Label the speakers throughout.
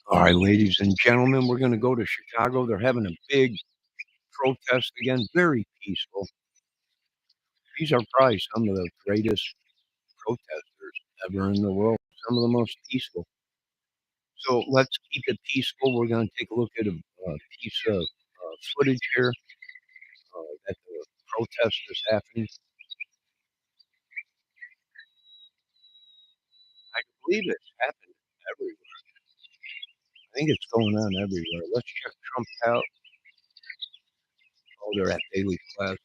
Speaker 1: All right, ladies and gentlemen, we're going to go to Chicago. They're having a big protest again, very peaceful. These are probably some of the greatest protesters ever in the world, some of the most peaceful. So let's keep it peaceful. We're going to take a look at a piece of footage here that the protest is happening. I believe it's happening everywhere. I think it's going on everywhere. Let's check Trump out. Oh, they're at Daily Plaza.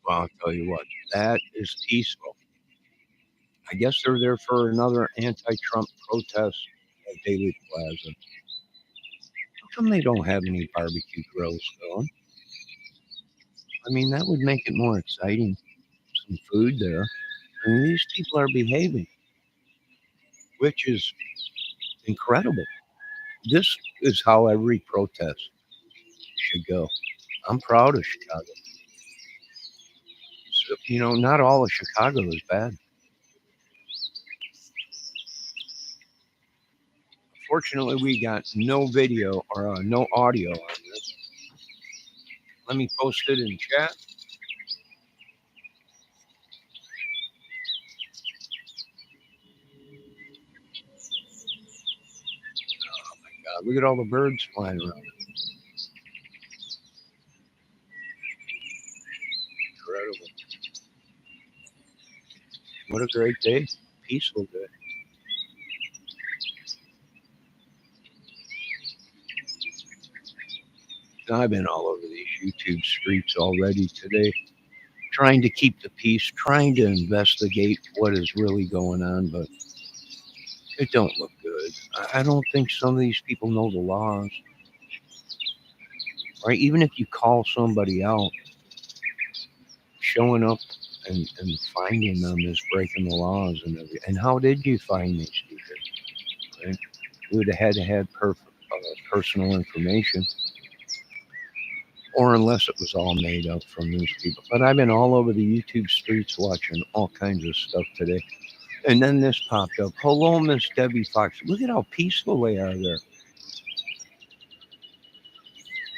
Speaker 1: Well, I'll tell you what, that is peaceful. I guess they're there for another anti-Trump protest at Daily Plaza. How come they don't have any barbecue grills going? I mean, that would make it more exciting. Some food there. I mean, these people are behaving, which is incredible. This is how every protest should go. I'm proud of Chicago. So, not all of Chicago is bad. Fortunately, we got no video or no audio on this. Let me post it in chat. God, look at all the birds flying around. Incredible. What a great day. Peaceful day. I've been all over these YouTube streets already today, trying to keep the peace, trying to investigate what is really going on, but it don't look good. I don't think some of these people know the laws, right? Even if you call somebody out, showing up and finding them is breaking the laws and everything. And how did you find these people? Right? You would have had to have personal information, or unless it was all made up from these people. But I've been all over the YouTube streets watching all kinds of stuff today. And then this popped up. Hello, Miss Debbie Fox. Look at how peaceful they are there.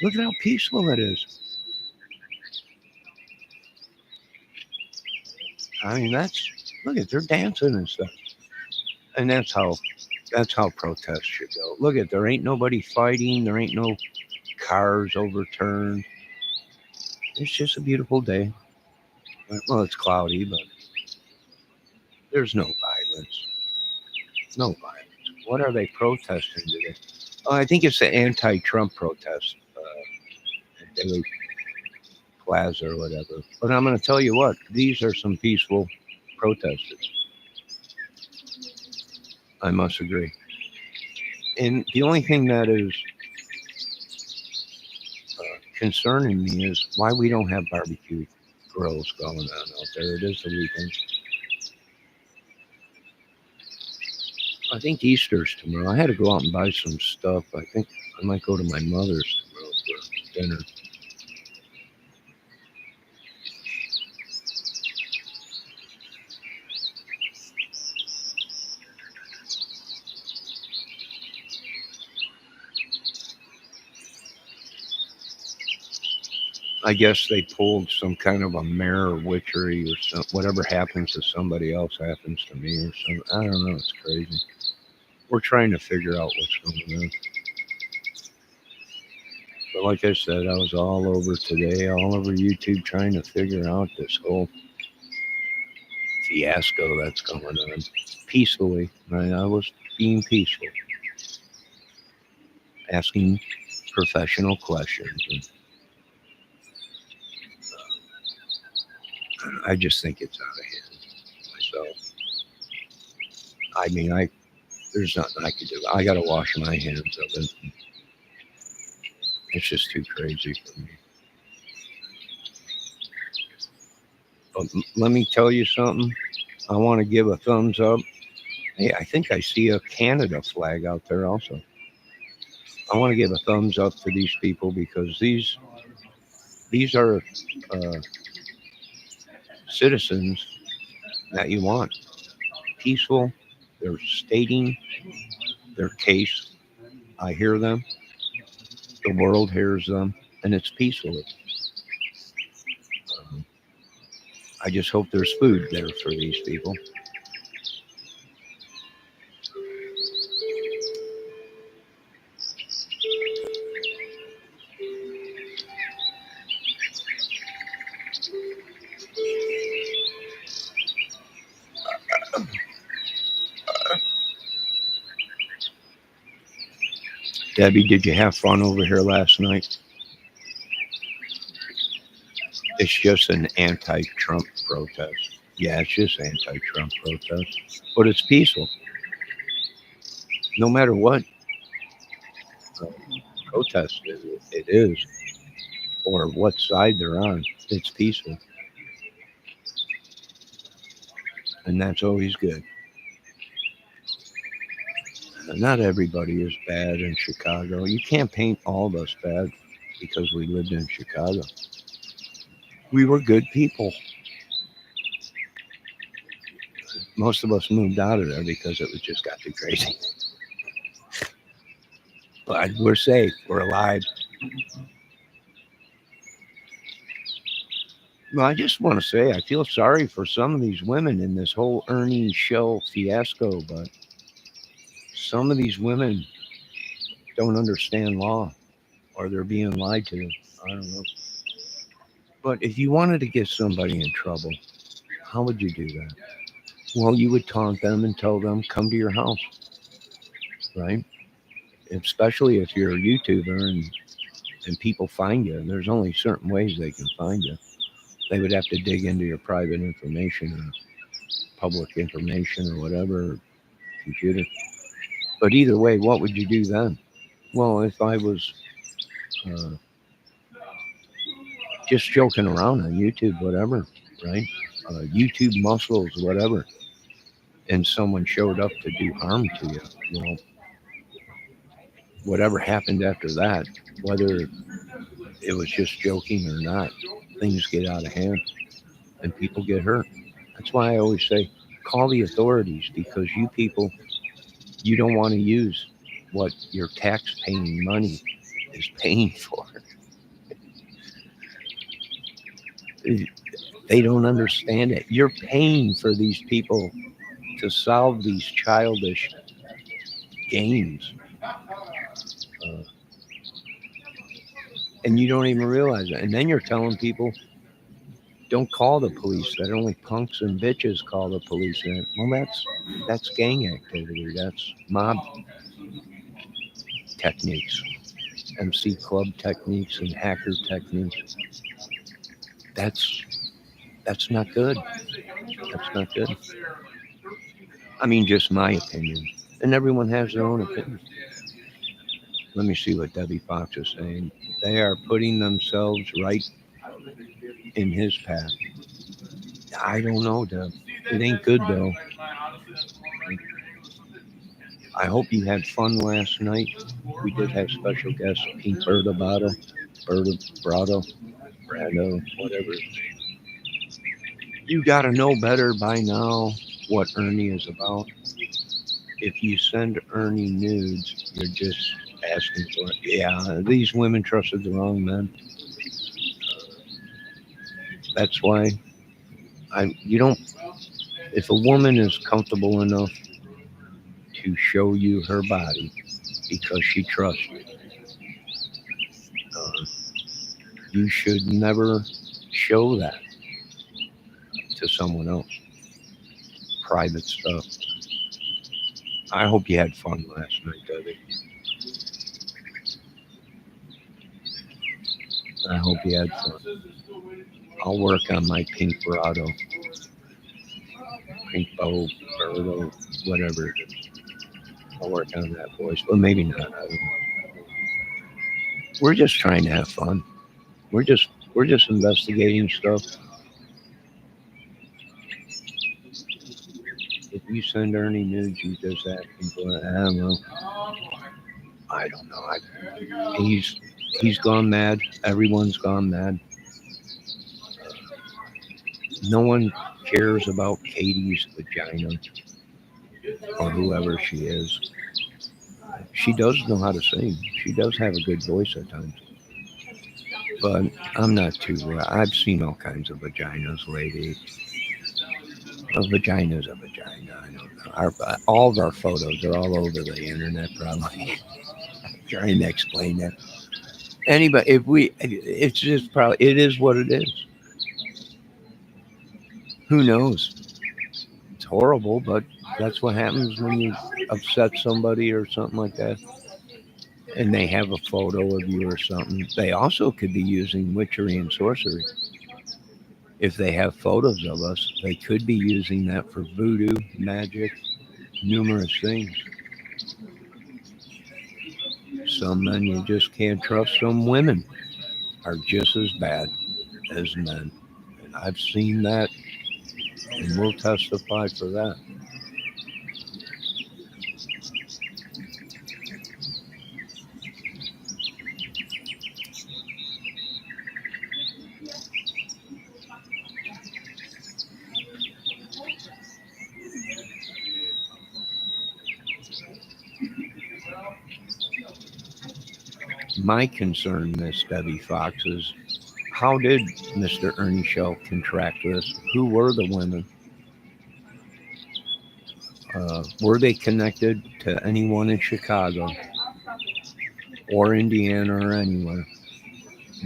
Speaker 1: Look at how peaceful it is. I mean, look at they're dancing and stuff. And that's how protests should go. Look at there ain't nobody fighting. There ain't no cars overturned. It's just a beautiful day. Well, it's cloudy, but there's no violence. No violence. What are they protesting today? Oh, I think it's the anti-Trump protest at Daily Plaza or whatever. But I'm going to tell you what; these are some peaceful protesters. I must agree. And the only thing that is concerning me is why we don't have barbecue grills going on out there. It is the weekend. I think Easter's tomorrow. I had to go out and buy some stuff. I think I might go to my mother's tomorrow for dinner. I guess they pulled some kind of a mirror witchery or whatever happens to somebody else happens to me or something. I don't know. It's crazy. We're trying to figure out what's going on. But like I said, I was all over today, all over YouTube trying to figure out this whole fiasco that's going on peacefully. Right? I was being peaceful, asking professional questions. And I just think it's out of hand myself. I mean, there's nothing I could do. I got to wash my hands of it. It's just too crazy for me. But let me tell you something. I want to give a thumbs up. Hey, I think I see a Canada flag out there also. I want to give a thumbs up to these people because these are uh, citizens that you want. Peaceful. They're stating their case. I hear them. The world hears them, and it's peacefully. Um, I just hope there's food there for these people. Debbie, did you have fun over here last night? It's just an anti-Trump protest. Yeah, it's just anti-Trump protest, but it's peaceful. No matter what uh, protest it is or what side they're on, it's peaceful, and that's always good. Not everybody is bad in Chicago. You can't paint all of us bad because we lived in Chicago. We were good people. Most of us moved out of there because it was just got too crazy. But we're safe. We're alive. Well, I just want to say I feel sorry for some of these women in this whole Ernie show fiasco, but some of these women don't understand law or they're being lied to. I don't know. But if you wanted to get somebody in trouble, how would you do that? Well, you would taunt them and tell them, come to your house, right? Especially if you're a YouTuber and people find you. There's only certain ways they can find you. They would have to dig into your private information or public information or whatever, computer. But either way, what would you do then? Well, if I was uh, just joking around on YouTube, whatever, right? YouTube muscles, whatever, and someone showed up to do harm to you, well, whatever happened after that, whether it was just joking or not, things get out of hand and people get hurt. That's why I always say, call the authorities because you people, you don't want to use what your tax paying money is paying for. They don't understand it. You're paying for these people to solve these childish games. Uh, and you don't even realize it. And then you're telling people, don't call the police. That only punks and bitches call the police. And, well, that's gang activity. That's mob techniques, MC club techniques, and hacker techniques. That's that's not good. That's not good. I mean, just my opinion. And everyone has their own opinion. Let me see what Debbie Fox is saying. They are putting themselves right in his path. I don't know, Deb. It ain't good though. I hope you had fun last night. We did have special guest Pete Bertabato, Brado, Brado, whatever. You got to know better by now what Ernie is about. If you send Ernie nudes, you're just asking for it. Yeah, these women trusted the wrong men. That's why you don't. If a woman is comfortable enough to show you her body because she trusts you, uh, you should never show that to someone else. Private stuff. I hope you had fun last night, Debbie. I hope you had fun. I'll work on my pink Brado, pink bow, Birdo, whatever. I'll work on that voice, but maybe not. I don't know. We're just trying to have fun. We're just investigating stuff. You send Ernie nudes, you just asking for it. I don't know. I don't know. He's gone mad. Everyone's gone mad. No one cares about Katie's vagina or whoever she is. She does know how to sing. She does have a good voice at times. But I'm not too. I've seen all kinds of vaginas, lady. A vagina's a vagina. I don't know. All of our photos are all over the internet, probably. Trying to explain that. Anybody, it's just probably, it is what it is. Who knows? It's horrible, but that's what happens when you upset somebody or something like that. And they have a photo of you or something. They also could be using witchery and sorcery. If they have photos of us, they could be using that for voodoo, magic, numerous things. Some men you just can't trust. Some women are just as bad as men. And I've seen that, and we'll testify for that. My concern, Miss Debbie Fox, is how did Mr. Ernie Shell contract this? Who were the women? Were they connected to anyone in Chicago or Indiana or anywhere?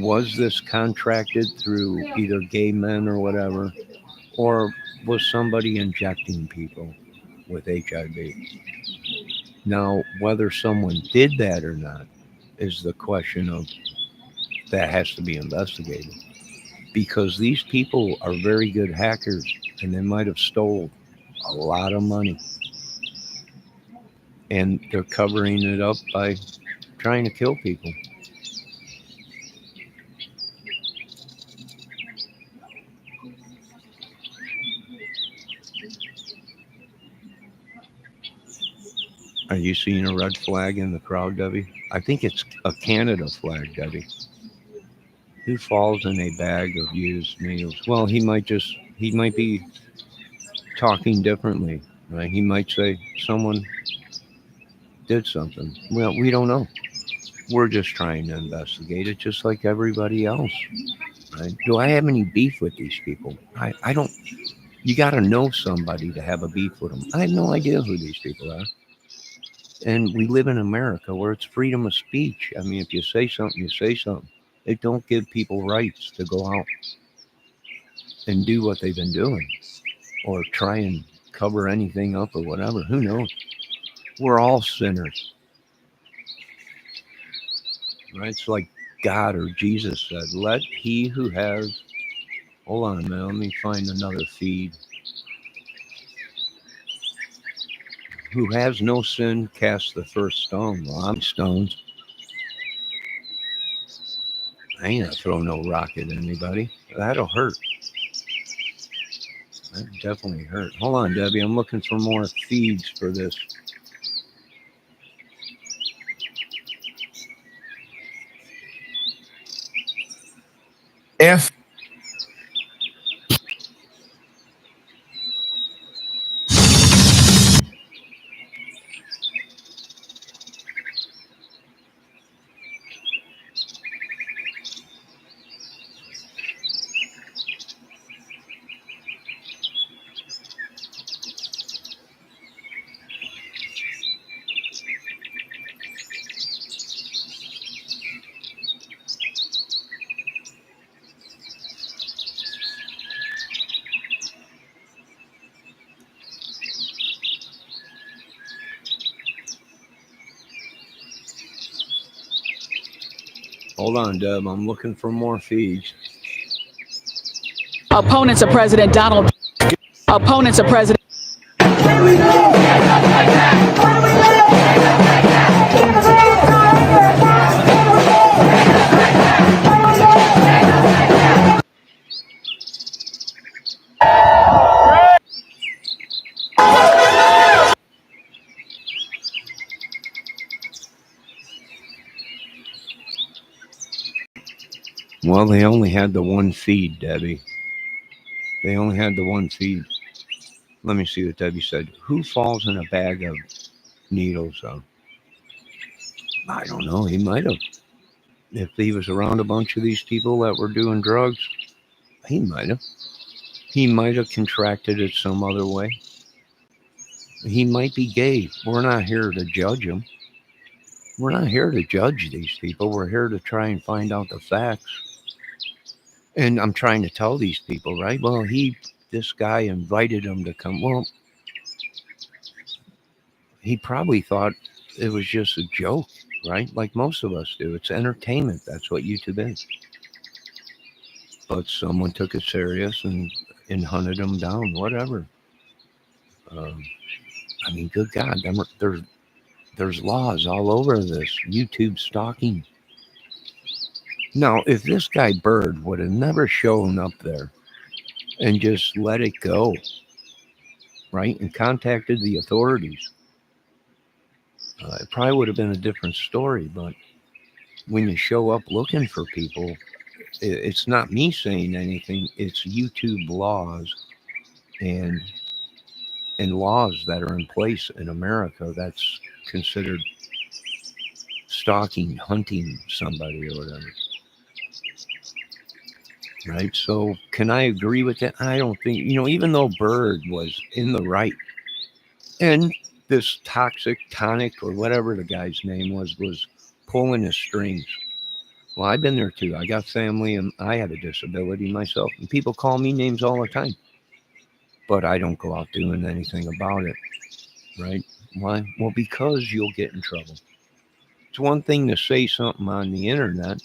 Speaker 1: Was this contracted through either gay men or whatever? Or was somebody injecting people with HIV? Now, whether someone did that or not is the question of that has to be investigated. Because these people are very good hackers and they might have stole a lot of money. And they're covering it up by trying to kill people. Are you seeing a red flag in the crowd, Debbie? I think it's a Canada flag, Debbie. Who falls in a bag of used needles? Well, he might be talking differently, right? He might say someone did something. Well, we don't know. We're just trying to investigate it just like everybody else, right? Do I have any beef with these people? I don't. You got to know somebody to have a beef with them. I have no idea who these people are. And we live in America where it's freedom of speech. I mean, if you say something, you say something. They don't give people rights to go out and do what they've been doing or try and cover anything up or whatever. Who knows? We're all sinners, right? It's like God or Jesus said, let he who has, hold on a minute, let me find another feed. Who has no sin cast the first stone. Well, I'm stones. I ain't gonna throw no rock at anybody. That'll hurt. That definitely hurt. Hold on, Debbie. I'm looking for more feeds for this.
Speaker 2: If
Speaker 1: Hold on, Deb. I'm looking for more feeds.
Speaker 3: Opponents of President Donald. Opponents of President.
Speaker 1: Well, they only had the one feed, Debbie. They only had the one feed. Let me see what Debbie said. Who falls in a bag of needles, though? I don't know. He might have. If he was around a bunch of these people that were doing drugs, he might have. He might have contracted it some other way. He might be gay. We're not here to judge him. We're not here to judge these people. We're here to try and find out the facts. And I'm trying to tell these people, right? Well, this guy invited him to come. Well, he probably thought it was just a joke, right? Like most of us do. It's entertainment. That's what YouTube is. But someone took it serious and hunted him down, whatever. Um, I mean, good God, there's laws all over this YouTube stalking. Now, if this guy Bird would have never shown up there and just let it go, right, and contacted the authorities, it probably would have been a different story. But when you show up looking for people, it's not me saying anything. It's YouTube laws and laws that are in place in America that's considered stalking, hunting somebody or whatever. Right? So can I agree with that? I don't think, even though Bird was in the right and this toxic tonic or whatever the guy's name was pulling his strings. Well, I've been there too. I got family and I have a disability myself, and people call me names all the time, but I don't go out doing anything about it. Right? Why? Well, because you'll get in trouble. It's one thing to say something on the internet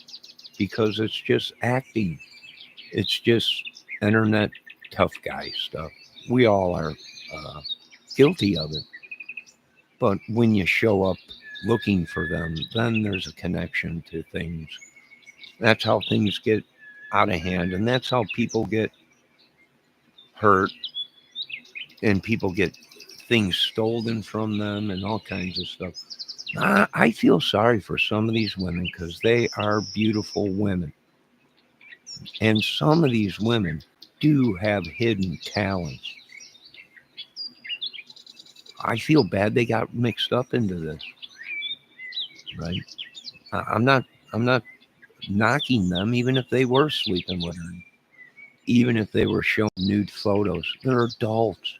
Speaker 1: because it's just acting. It's just internet tough guy stuff. We all are guilty of it. But when you show up looking for them, then there's a connection to things. That's how things get out of hand. And that's how people get hurt and people get things stolen from them and all kinds of stuff. I feel sorry for some of these women because they are beautiful women. And some of these women do have hidden talents. I feel bad they got mixed up into this, right? I'm not knocking them, even if they were sleeping with them, even if they were showing nude photos. They're adults.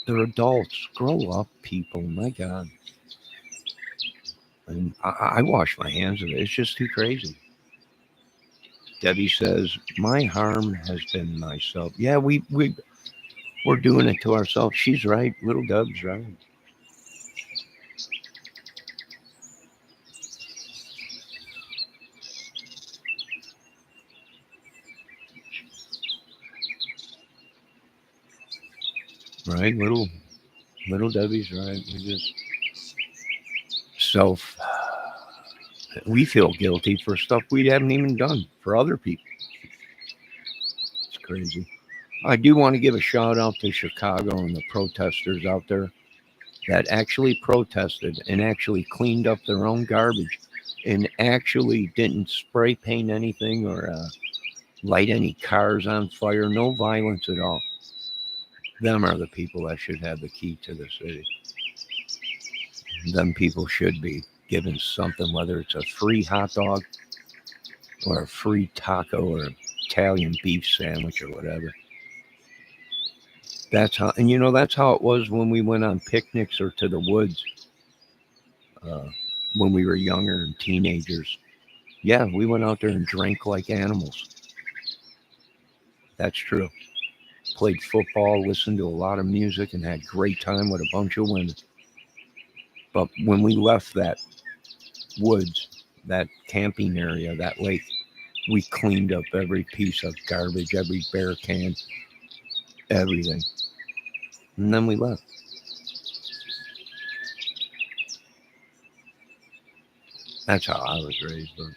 Speaker 1: They're adults. Grow up, people. My God. And I wash my hands of it. It's just too crazy. Debbie says, my harm has been myself. Yeah, we're doing it to ourselves. She's right. Little Dub's right. Right? Little Debbie's right. Self we feel guilty for stuff we haven't even done for other people. It's crazy. I do want to give a shout out to Chicago and the protesters out there that actually protested and actually cleaned up their own garbage and actually didn't spray paint anything or light any cars on fire. No violence at all. Them are the people that should have the key to the city. Them people should be given something, whether it's a free hot dog or a free taco or Italian beef sandwich or whatever. That's how, and that's how it was when we went on picnics or to the woods uh, when we were younger and teenagers. Yeah, we went out there and drank like animals. That's true. Played football, listened to a lot of music, and had a great time with a bunch of women. But when we left that woods, that camping area, that lake, we cleaned up every piece of garbage, every bear can, everything. And then we left. That's how I was raised, but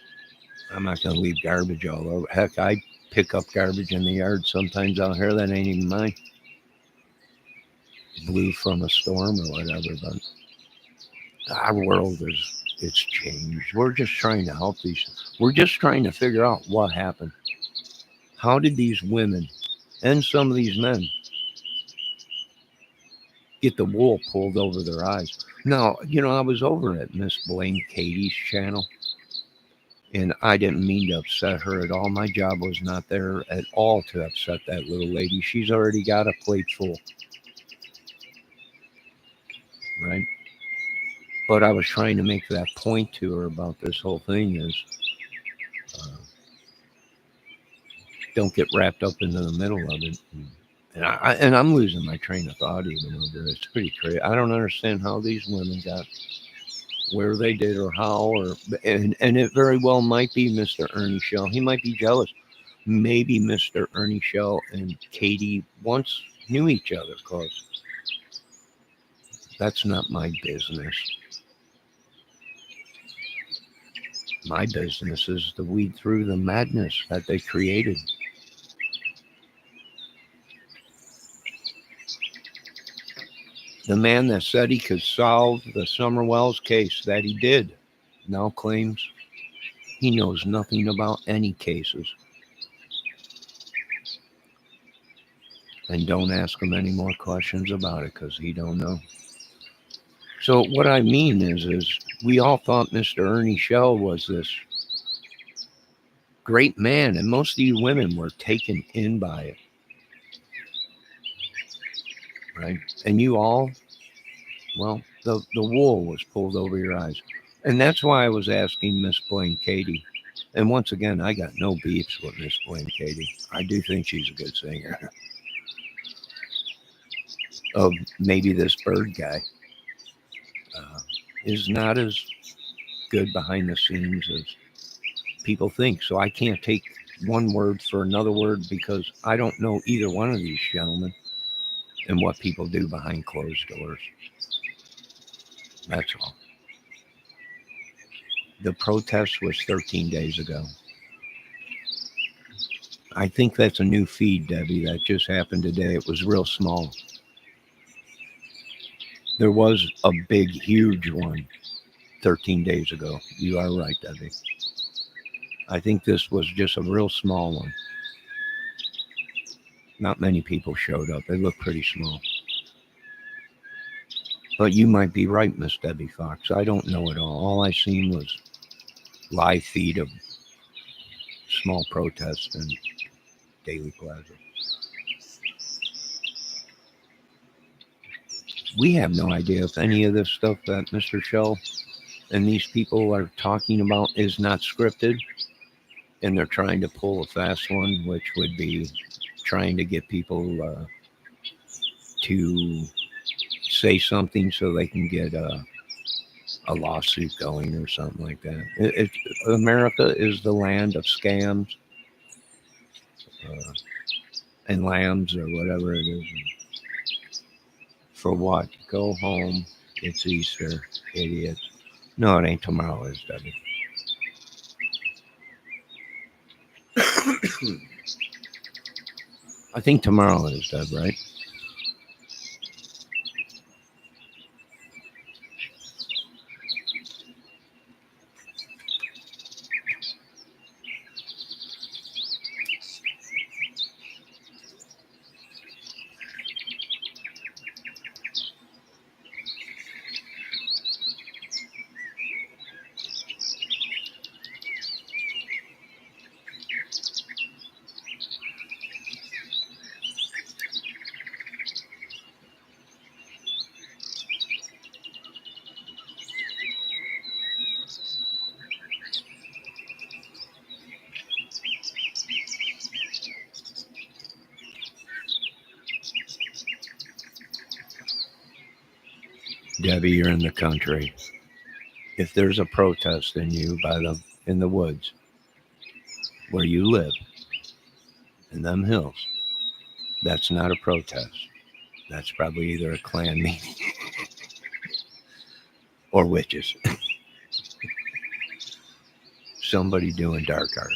Speaker 1: I'm not going to leave garbage all over. Heck, I pick up garbage in the yard sometimes out here that ain't even mine. Blew from a storm or whatever, but our world it's changed. We're just trying to help these. We're just trying to figure out what happened. How did these women and some of these men get the wool pulled over their eyes? Now, I was over at Miss Blaine Katie's channel, and I didn't mean to upset her at all. My job was not there at all to upset that little lady. She's already got a plate full, right? But I was trying to make that point to her about this whole thing is uh, don't get wrapped up into the middle of it. And I'm losing my train of thought even over it. It's pretty crazy. I don't understand how these women got where they did or how, and it very well might be Mr. Ernie Shell. He might be jealous. Maybe Mr. Ernie Shell and Katie once knew each other, because that's not my business. My business is to weed through the madness that they created. The man that said he could solve the Summer Wells case, that he did, now claims he knows nothing about any cases. And don't ask him any more questions about it, because he don't know. So what I mean is we all thought Mr. Ernie Shell was this great man, and most of you women were taken in by it, right? And you all, well, the wool was pulled over your eyes. And that's why I was asking Miss Blaine Katie. And once again, I got no beefs with Miss Blaine Katie. I do think she's a good singer. Of maybe this bird guy is not as good behind the scenes as people think. So I can't take one word for another word, because I don't know either one of these gentlemen and what people do behind closed doors. That's all. The protest was 13 days ago. I think that's a new feed, Debbie, that just happened today. It was real small. There was a big, huge one 13 days ago. You are right, Debbie. I think this was just a real small one. Not many people showed up. It looked pretty small. But you might be right, Miss Debbie Fox. I don't know it all. I seen was live feed of small protests in Daily Plaza. We have no idea if any of this stuff that Mr. Shell and these people are talking about is not scripted, and they're trying to pull a fast one, which would be trying to get people to say something so they can get a lawsuit going or something like that. America is the land of scams uh, and lambs, or whatever it is. For what? Go home. It's Easter, idiots. No, it ain't tomorrow, is Debbie. I think tomorrow is, Deb, right? Debbie, you're in the country. If there's a protest in the woods where you live, in them hills, that's not a protest. That's probably either a Klan meeting or witches. Somebody doing dark art.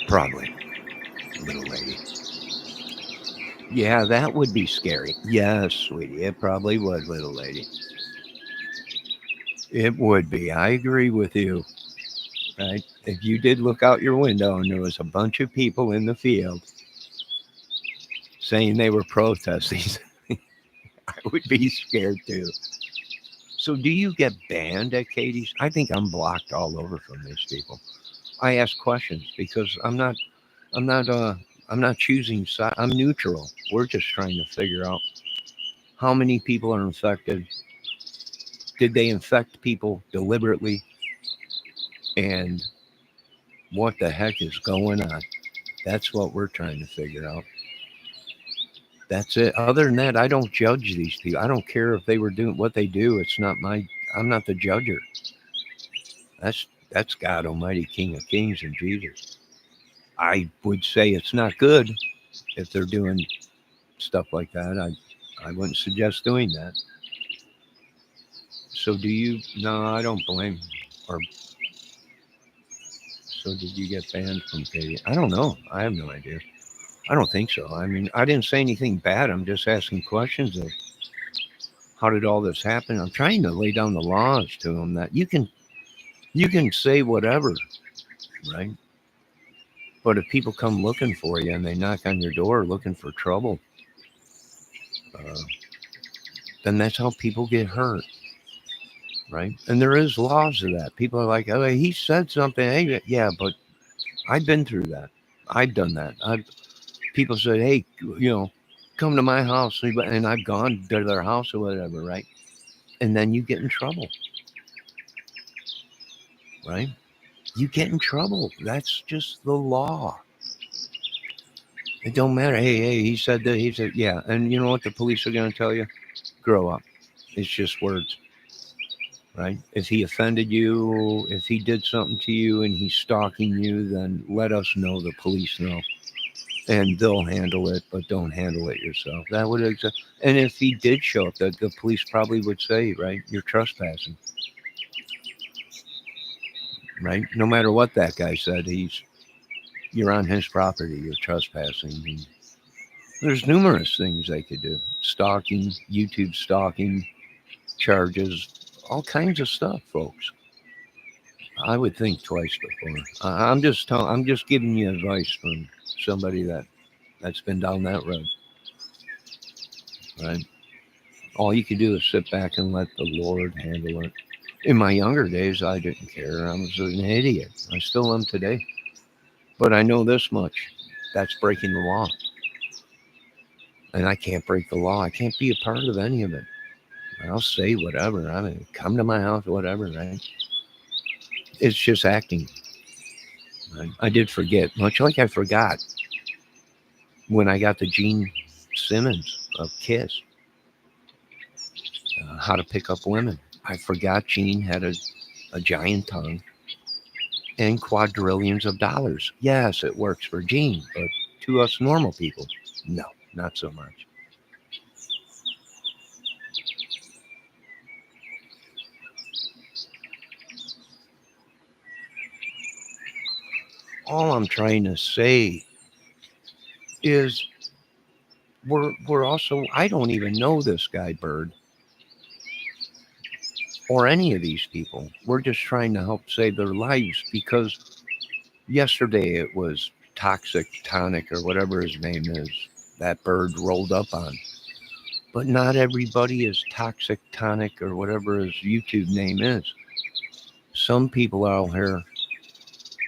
Speaker 1: Probably, little lady. Yeah, that would be scary. Yes, sweetie, it probably would, little lady. It would be. I agree with you. Right? If you did look out your window and there was a bunch of people in the field saying they were protesting, I would be scared too. So, do you get banned at Katie's? I think I'm blocked all over from these people. I ask questions because I'm not, I'm not choosing side. I'm neutral. We're just trying to figure out how many people are infected. Did they infect people deliberately? And what the heck is going on? That's what we're trying to figure out. That's it. Other than that, I don't judge these people. I don't care if they were doing what they do. It's not my. I'm not the judger. That's God Almighty, King of Kings, and Jesus. I would say it's not good if they're doing stuff like that. I wouldn't suggest doing that. So do you? No, I don't blame. Or so did you get banned from Katie? I don't know. I have no idea. I don't think so. I mean, I didn't say anything bad. I'm just asking questions of how did all this happen. I'm trying to lay down the laws to them that you can say whatever, right? But if people come looking for you and they knock on your door looking for trouble, uh, then that's how people get hurt, right? And there is laws of that. People are like, oh, he said something. Hey, yeah, but I've been through that. I've done that. People said, hey, you know, come to my house, and I've gone to their house or whatever, right? And then you get in trouble, right? You get in trouble. That's just the law. It don't matter. Hey, he said that. He said, yeah. And you know what the police are going to tell you? Grow up. It's just words, right? If he offended you, if he did something to you and he's stalking you, then let us know. The police know, and they'll handle it. But don't handle it yourself. That would and if he did show up, the police probably would say, right, you're trespassing, right? No matter what that guy said, you're on his property. You're trespassing. And there's numerous things they could do: stalking, YouTube stalking charges, all kinds of stuff, folks. I would think twice before. I'm just giving you advice from somebody that's been down that road, right? All you can do is sit back and let the Lord handle it. In my younger days, I didn't care. I was an idiot. I still am today. But I know this much: that's breaking the law, and I can't break the law. I can't be a part of any of it. I'll say whatever. I mean, come to my house, whatever, right? It's just acting. Right? I did forget, much like I forgot when I got the Gene Simmons of Kiss, how to pick up women. I forgot Gene had a giant tongue and quadrillions of dollars. Yes, it works for Gene, but to us normal people, no, not so much. All I'm trying to say is we're also, I don't even know this guy Bird or any of these people. We're just trying to help save their lives because yesterday it was Toxic Tonic or whatever his name is that Bird rolled up on. But not everybody is Toxic Tonic or whatever his YouTube name is. Some people out here,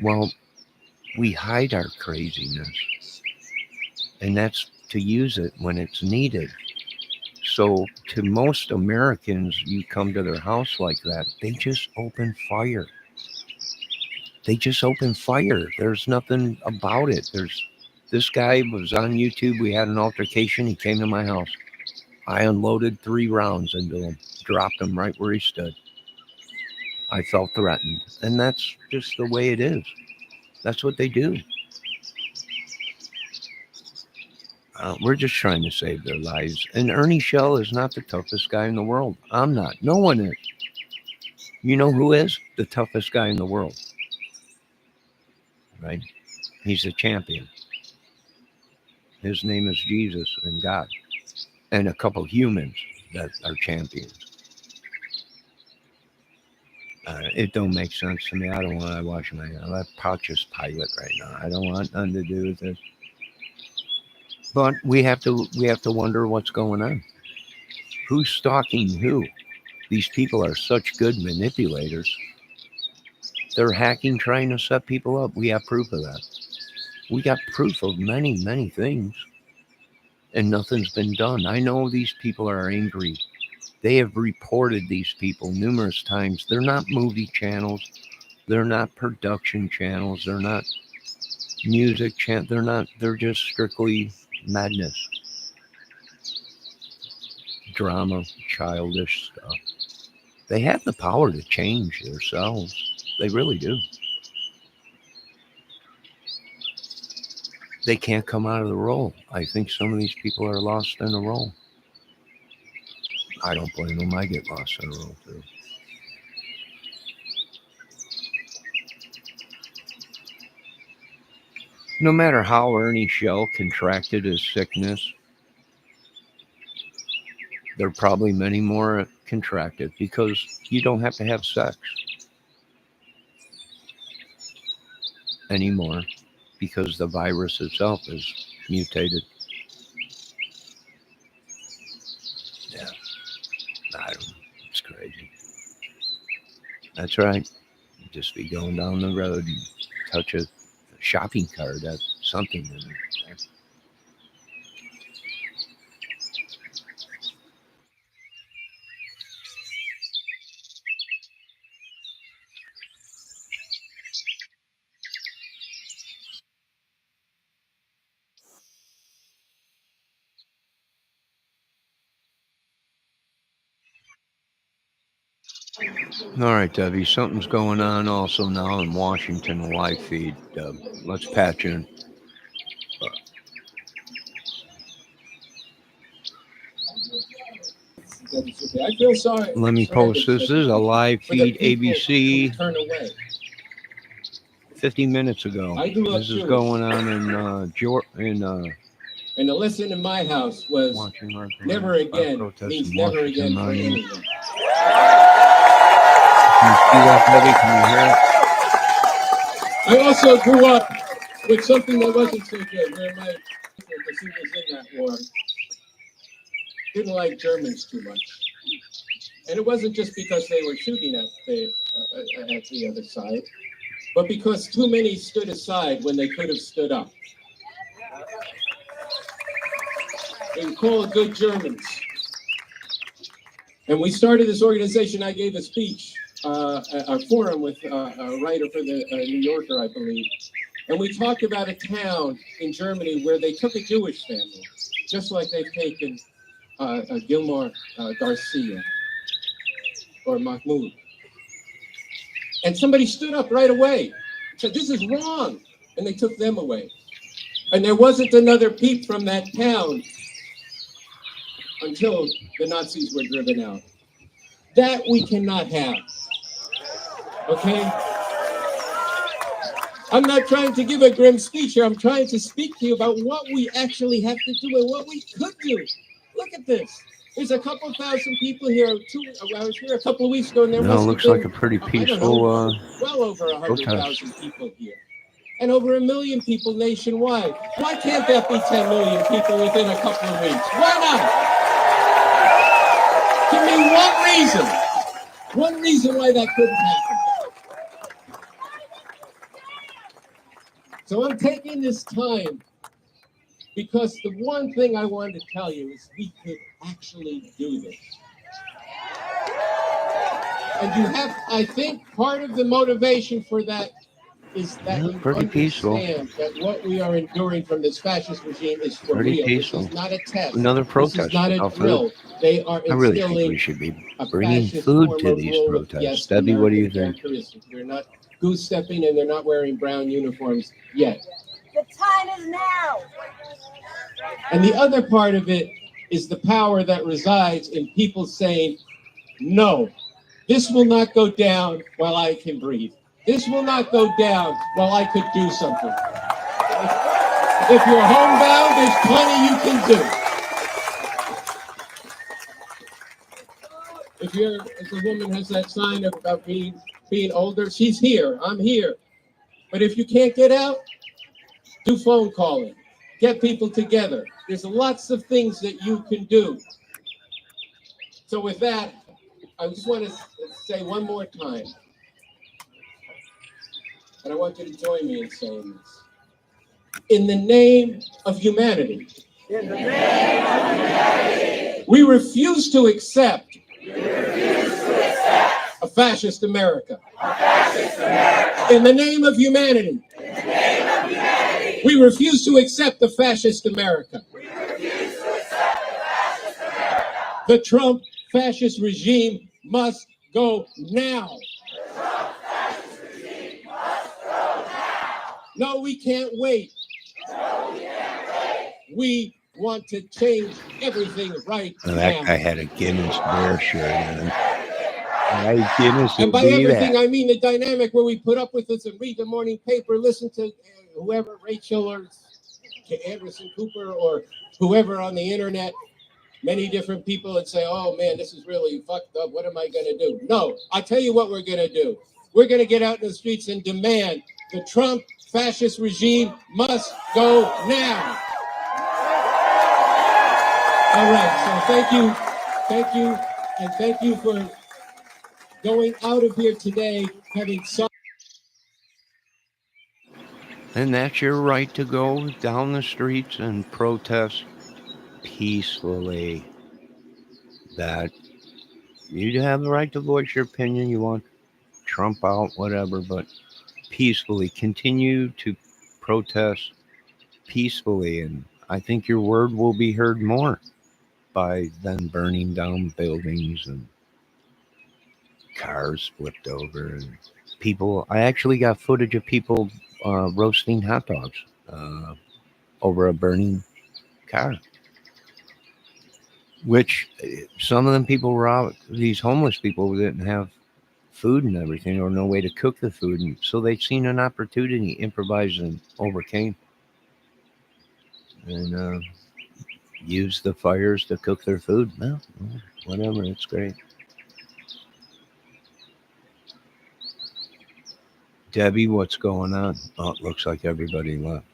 Speaker 1: well, we hide our craziness, and that's to use it when it's needed. So, to most Americans, you come to their house like that, they just open fire. They just open fire. There's nothing about it. This guy was on YouTube. We had an altercation. He came to my house. I unloaded 3 rounds into him, dropped him right where he stood. I felt threatened, and that's just the way it is. That's what they do. We're just trying to save their lives. And Ernie Shell is not the toughest guy in the world. I'm not. No one is. You know who is the toughest guy in the world, right? He's a champion. His name is Jesus and God, and a couple humans that are champions. It don't make sense to me. I don't want to wash my hands. Let Pontius Pilate right now. I don't want nothing to do with this. But we have to wonder what's going on. Who's stalking who? These people are such good manipulators. They're hacking, trying to set people up. We have proof of that. We got proof of many, many things, and nothing's been done. I know these people are angry. They have reported these people numerous times. They're not movie channels. They're not production channels. They're not music channels. They're just strictly madness, drama, childish stuff. They have the power to change themselves. They really do. They can't come out of the role. I think some of these people are lost in the role. I don't blame them. I get lost in the role too. No matter how Ernie Shell contracted his sickness, there are probably many more contracted because you don't have to have sex anymore because the virus itself is mutated. Yeah, I don't know. It's crazy. That's right. Just be going down the road and touch a shopping cart. That's something in there. All right, Debbie. Something's going on also now in Washington, the live feed. Let's patch in.
Speaker 2: I feel sorry.
Speaker 1: Let me post this. This is a live feed, ABC. 50 minutes ago. This is going on
Speaker 2: and the lesson in my house was never again means never again for anyone.
Speaker 1: Can you see that, Debbie? Can you hear it?
Speaker 2: I also grew up with something that wasn't so good, where my because he was in that war, didn't like Germans too much. And it wasn't just because they were shooting at the other side, but because too many stood aside when they could have stood up. They were called good Germans. And we started this organization. I gave a speech, a forum with a writer for the New Yorker, I believe. And we talked about a town in Germany where they took a Jewish family, just like they've taken Gilmore Garcia or Mahmoud. And somebody stood up right away, said, "This is wrong." And they took them away. And there wasn't another peep from that town until the Nazis were driven out. That we cannot have. Okay? I'm not trying to give a grim speech here. I'm trying to speak to you about what we actually have to do and what we could do. Look at this. There's a couple thousand people here. I was here a couple of weeks ago, and there
Speaker 1: No, it looks like a pretty peaceful.
Speaker 2: Well over 100,000 people here, and over 1 million people nationwide. Why can't that be 10 million people within a couple of weeks? Why not? Give me one reason why that couldn't happen. So I'm taking this time because the one thing I wanted to tell you is we could actually do this. And you have, I think part of the motivation for that is that you understand that what we are enduring from this fascist regime is for real.
Speaker 1: Peaceful.
Speaker 2: This is not a test.
Speaker 1: Another protest.
Speaker 2: This is not a drill. They are instilling.
Speaker 1: I really think we should be bringing food to these protests.
Speaker 2: Yes,
Speaker 1: Debbie, what do you think?
Speaker 2: They're not goose stepping and they're not wearing brown uniforms yet.
Speaker 4: The time is now.
Speaker 2: And the other part of it is the power that resides in people saying, no, this will not go down while I can breathe. This will not go down while I could do something. If you're homebound, there's plenty you can do. If the woman has that sign about being older, she's here. I'm here. But if you can't get out, do phone calling. Get people together. There's lots of things that you can do. So with that, I just want to say one more time, and I want you to join me in saying this. In the name of humanity, we refuse to accept a fascist America. In the name of humanity, we refuse to accept a fascist America. The Trump fascist regime must go now. No, we can't wait. We want to change everything right now.
Speaker 1: That guy had a Guinness Bear shirt on. Guinness
Speaker 2: And by
Speaker 1: will be
Speaker 2: everything,
Speaker 1: that.
Speaker 2: I mean the dynamic where we put up with this and read the morning paper, listen to whoever, Rachel or Anderson Cooper or whoever on the internet, many different people, and say, oh man, this is really fucked up. What am I going to do? No, I'll tell you what we're going to do. We're going to get out in the streets and demand the Trump fascist regime must go now. All right, so thank you for going out of here today having some.
Speaker 1: And that's your right to go down the streets and protest peacefully. That you have the right to voice your opinion. You want Trump out, whatever, but peacefully. Continue to protest peacefully. And I think your word will be heard more by them burning down buildings and cars flipped over. And people, I actually got footage of people roasting hot dogs over a burning car. Which some of them people were out, these homeless people didn't have food and everything or no way to cook the food. And so they've seen an opportunity, improvised and overcame. And used the fires to cook their food. Well, whatever, it's great. Debbie, what's going on? Oh, it looks like everybody left.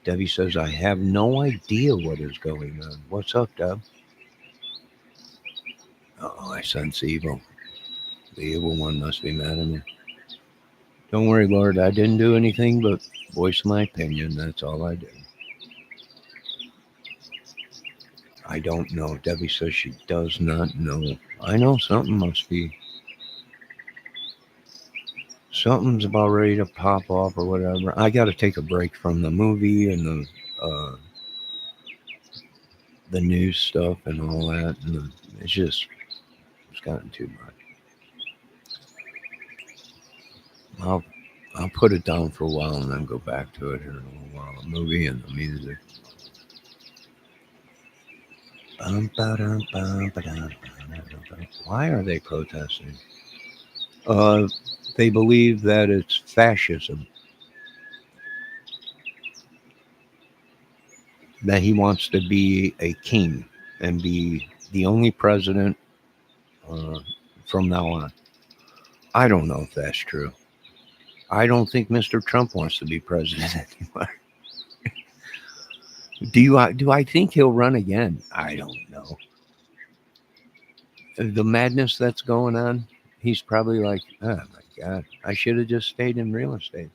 Speaker 1: Debbie says, I have no idea what is going on. What's up, Deb? Oh, I sense evil. The evil one must be mad at me. Don't worry, Lord. I didn't do anything but voice my opinion. That's all I did. I don't know. Debbie says she does not know. I know something must be. Something's about ready to pop off or whatever. I got to take a break from the movie and the news stuff and all that. And it's gotten too much. I'll put it down for a while and then go back to it here in a little while. The movie and the music. Why are they protesting? They believe that it's fascism. That he wants to be a king and be the only president from now on. I don't know if that's true. I don't think Mr. Trump wants to be president anymore. Do I think he'll run again? I don't know. The madness that's going on, he's probably like, oh my God, I should have just stayed in real estate.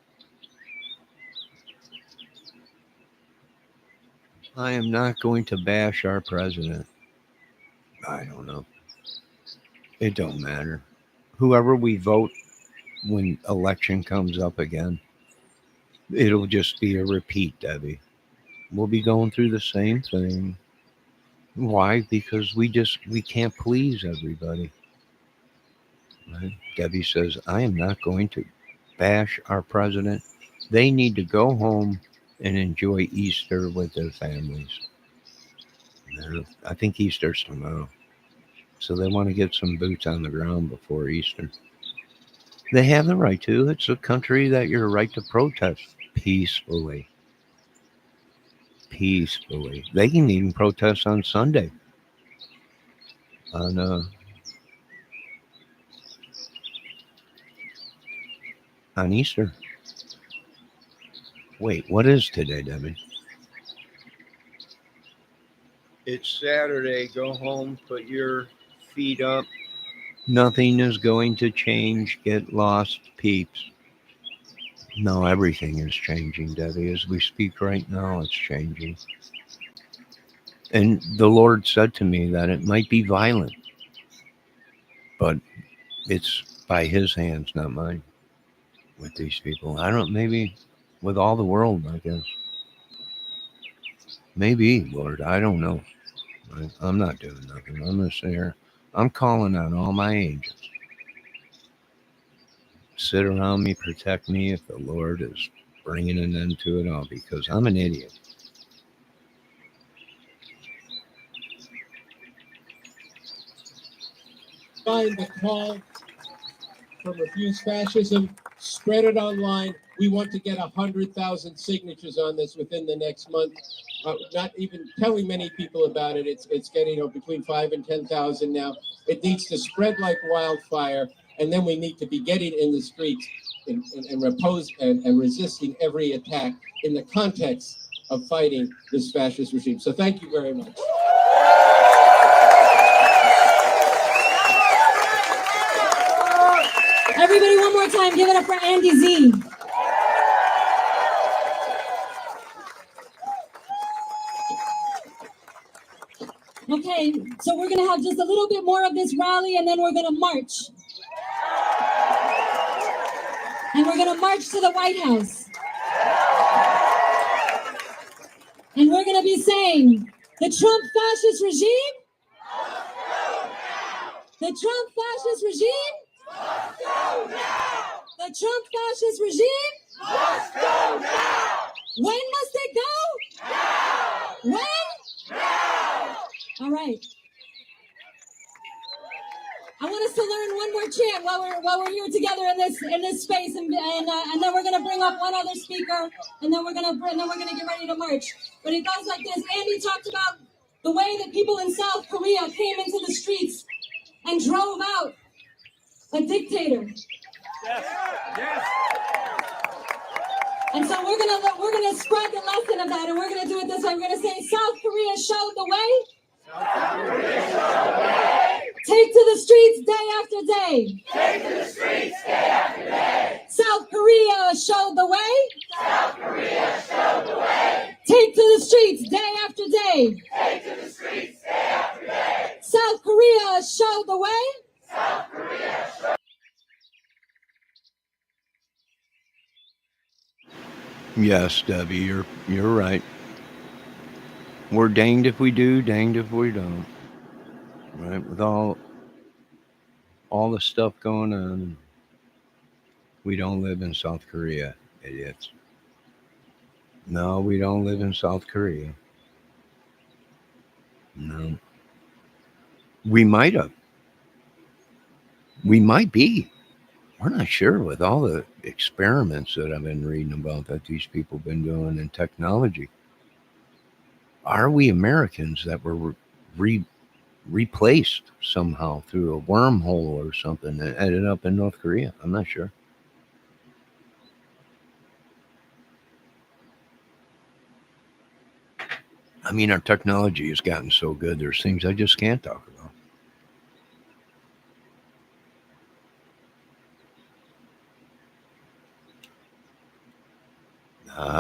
Speaker 1: I am not going to bash our president. I don't know. It don't matter. Whoever we vote when election comes up again, it'll just be a repeat, Debbie. We'll be going through the same thing. Why? Because we can't please everybody. Right? Debbie says, I am not going to bash our president. They need to go home and enjoy Easter with their families. I think Easter's tomorrow. So they want to get some boots on the ground before Easter. They have the right to. It's a country that you're right to protest peacefully. peacefully. They can even protest on Sunday, on Easter. Wait, what is today, Debbie? It's Saturday. Go home, put your feet up. Nothing is going to change. Get lost, peeps. No, everything is changing, Debbie. As we speak right now, it's changing. And the Lord said to me that it might be violent, but it's by His hands, not mine, with these people. I don't, maybe with all the world, I guess. Maybe, Lord, I don't know. I'm not doing nothing. I'm going to sit here. I'm calling on all my angels. Sit around me, protect me if the Lord is bringing an end to it all, because I'm an idiot.
Speaker 2: Find the call for Refuse Fascism, spread it online. We want to get 100,000 signatures on this within the next month. Not even telling many people about it. It's getting between 5 and 10,000 now. It needs to spread like wildfire, and then we need to be getting in the streets and resisting every attack in the context of fighting this fascist regime. So thank you very much.
Speaker 4: Everybody, one more time, give it up for Andy Z. Okay, so we're gonna have just a little bit more of this rally and then we're gonna march. And we're gonna march to the White House. And we're gonna be saying, the Trump fascist regime, the Trump fascist regime, the Trump fascist regime, must go now. When must it go? Now. When? Now. All right. I want us to learn one more chant while we're here together in this space, and then we're gonna bring up one other speaker, and then we're gonna get ready to march. But it goes like this. Andy talked about the way that people in South Korea came into the streets and drove out a dictator. Yes. And so we're gonna spread the lesson of that, and we're gonna do it this way. We're gonna say, South Korea showed the way. South Korea showed the way. Take to the streets day after day. Take to the streets day after day. South Korea showed the way. South Korea showed the way. Take to the streets day after day. Take to the streets day after day. South Korea showed the way. South Korea showed.
Speaker 1: Yes, Debbie, you're right. We're danged if we do, danged if we don't. Right, with all the stuff going on, we don't live in South Korea, idiots. No, we don't live in South Korea. No. We might have. We might be. We're not sure with all the experiments that I've been reading about that these people have been doing in technology. Are we Americans that were replaced somehow through a wormhole or something and ended up in North Korea? I'm not sure. I mean, our technology has gotten so good, there's things I just can't talk about.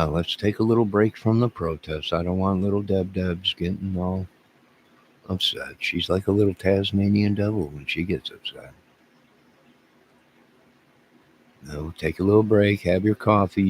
Speaker 1: Let's take a little break from the protests. I don't want little Debs getting all upset. She's like a little Tasmanian devil when she gets upset. No, take a little break, have your coffee,